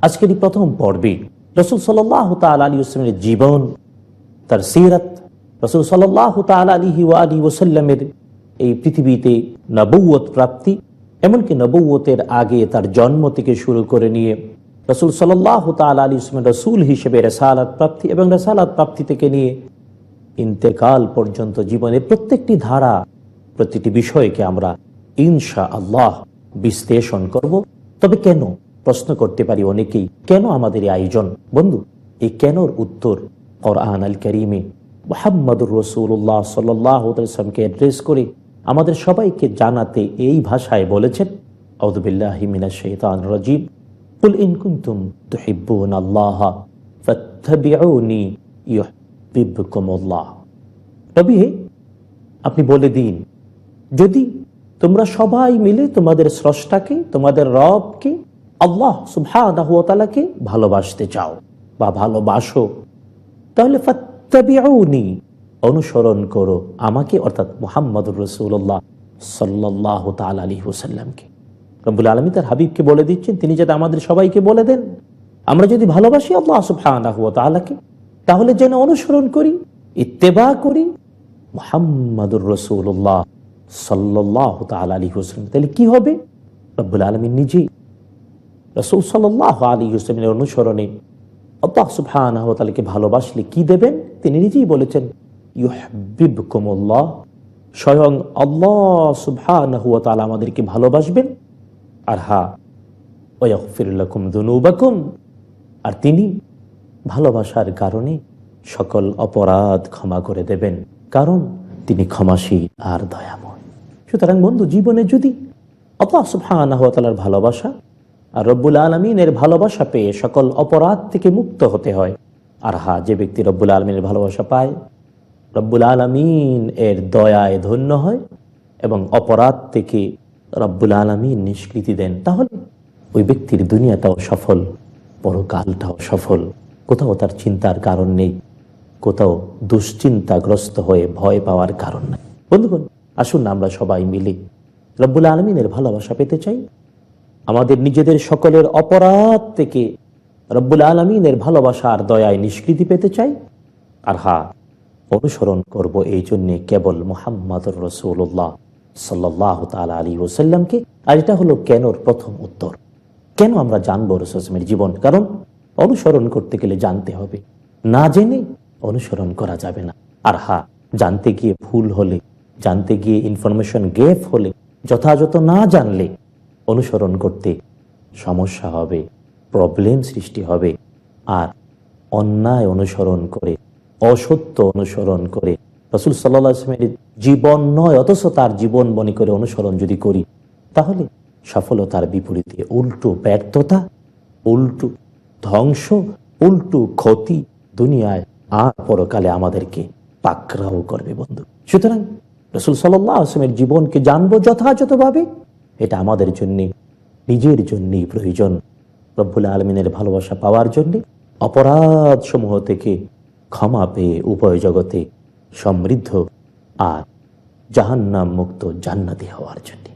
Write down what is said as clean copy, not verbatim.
আজকের এই প্রথম পর্বে রাসূল সাল্লাল্লাহু তাআলা আলাইহি ওয়াসাল্লামের জীবন, তার সিরাত, রাসূল সাল্লাল্লাহু তাআলা আলাইহি ওয়াসাল্লামের এই পৃথিবীতে নবুয়ত প্রাপ্তি, এমনকি নবুয়তের আগে তার জন্ম থেকে শুরু করে নিয়ে রাসূল সাল্লাল্লাহু তাআলা আলাইহি ওয়াসাল্লাম রাসূল হিসেবে রিসালাত প্রাপ্তি এবং রিসালাত প্রাপ্তি থেকে নিয়ে ইন্তেকাল পর্যন্ত জীবনের প্রত্যেকটি ধারা, প্রতিটি বিষয়কে আমরা ইনশাআল্লাহ বিশ্লেষণ করব। তবে কেন, প্রশ্ন করতে পারি অনেকেই, কেন আমাদের এই আয়োজন? বন্ধু, এই কেনর উত্তর কোরআন আল কারীমে মুহাম্মদুর রাসূলুল্লাহ সাল্লাল্লাহু আলাইহি ওয়াসাল্লামকে অ্যাড্রেস করে আমাদের সবাইকে জানাতে এই ভাষায় বলেছেন, আউযু বিল্লাহি মিনাশ শাইতানির রাজীম, কুল ইন কুনতুম তুহিব্বুনাল্লাহা ফাত্তাবিউনি ইউহিব্বুকুমুল্লাহ। তবে আপনি বলে দিন, যদি তোমরা সবাই মিলে তোমাদের স্রষ্টাকে, তোমাদের রবকে, আল্লাহ সুবহানাহু ওয়া তাআলাকে ভালোবাসতে চাও বা ভালোবাসো, তাহলে ফাত্তাবিউনি, অনুসরণ করো আমাকে, অর্থাৎ মুহাম্মদুর রাসূলুল্লাহ সাল্লাল্লাহু তাআলা আলাইহি ওয়াসাল্লামকে। রব্বুল আলামিন তার হাবিবকে বলে দিচ্ছেন, তিনি যাতে আমাদের সবাইকে বলে দেন, আমরা যদি ভালোবাসি আল্লাহ সুবহানাহু ওয়া তাআলাকে, তাহলে যেন অনুসরণ করি, ইত্তেবা করি মুহাম্মদুর রাসূলুল্লাহ সাল্লাল্লাহু তাআলা আলাইহি ওয়াসাল্লাম। তাহলে কি হবে? রব্বুল আলামিন নিজেই রাসূল সাল্লাল্লাহু আলাইহি ওয়াসাল্লামের অনুসরণে আল্লাহ সুবহানাহু ওয়া তাআলাকে ভালোবাসলে কি দেবেন? তিনি নিজেই বলেছেন, ইউহিব্বুকুমুল্লাহ, স্বয়ং আল্লাহ সুবহানাহু ওয়া তাআলা আমাদেরকে ভালোবাসবেন। আর ওয়া ইয়াগফির লাকুম যুনুবাকুম, আর তিনি ভালোবাসার কারণে সকল অপরাধ ক্ষমা করে দেবেন, কারণ তিনি ক্ষমাশীল আর দয়াময়। সুতরাং বন্ধু, জীবনে যদি আল্লাহ সুবহানাহু ওয়া তাআলার ভালোবাসা আর রব্বুল আলামিনের ভালোবাসা পেয়ে সকল অপরাধ থেকে মুক্ত হতে হয়, আর যে ব্যক্তি রব্বুল আলামিনের ভালোবাসা পায়, রব্বুল আলামিন এর দয়ায় ধন্য হয় এবং অপরাধ থেকে রব্বুল আলামিন নিষ্কৃতি দেন, তাহলে ওই ব্যক্তির দুনিয়াটাও সফল, পরকালটাও সফল। কোথাও তার চিন্তার কারণ নেই, কোথাও দুশ্চিন্তাগ্রস্ত হয়ে ভয় পাওয়ার কারণ নেই। বন্ধুগণ, আসুন আমরা সবাই মিলে রব্বুল আলামিনের ভালোবাসা পেতে চাই, আমাদের নিজেদের সকলের অপরাধ থেকে রব্বুল আলামিনের ভালোবাসা আর দয়ায় নিষ্কৃতি পেতে চাই, আর অনুসরণ করব এই জন্যে কেবল মুহাম্মদুর রাসূলুল্লাহ সাল্লাল্লাহু তাআলা আলাইহি ওয়াসাল্লামকে। আর এটা হলো কেনর প্রথম উত্তর। কেন আমরা জানবো রাসূলের জীবন? কারণ অনুসরণ করতে গেলে জানতে হবে, না জেনে অনুসরণ করা যাবে না। আর জানতে গিয়ে ভুল হলে, জানতে গিয়ে ইনফরমেশন গ্যাপ হলে, যথাযথ না জানলে অনুসরণ করতে সমস্যা হবে, প্রবলেম সৃষ্টি হবে। আর অন্যায় অনুসরণ করে, অসত্য অনুসরণ করে, রাসূল সাল্লাল্লাহু আলাইহি ওয়াসাল্লামের জীবন নয় অথচ তার জীবন মনে করে অনুসরণ যদি করি, তাহলে সফলতার বিপরীতে উল্টো ব্যর্থতা, উল্টো ধ্বংস, উল্টো ক্ষতি দুনিয়ায় আর পরকালে আমাদেরকে পাকড়াও করবে বন্ধু। সুতরাং রাসূল সাল্লাল্লাহু আলাইহি ওয়াসাল্লামের জীবনকে জানবো যথাযথভাবে, এটা আমাদের জন্য, নিজের জন্যই প্রয়োজন। রব্বুল আলামিনের ভালোবাসা পাওয়ার জন্য, অপরাধ সমূহ থেকে ক্ষমা পেয়ে উভয় জগতে সমৃদ্ধ আর জাহান্নাম মুক্ত জান্নাতি হওয়ার জন্য।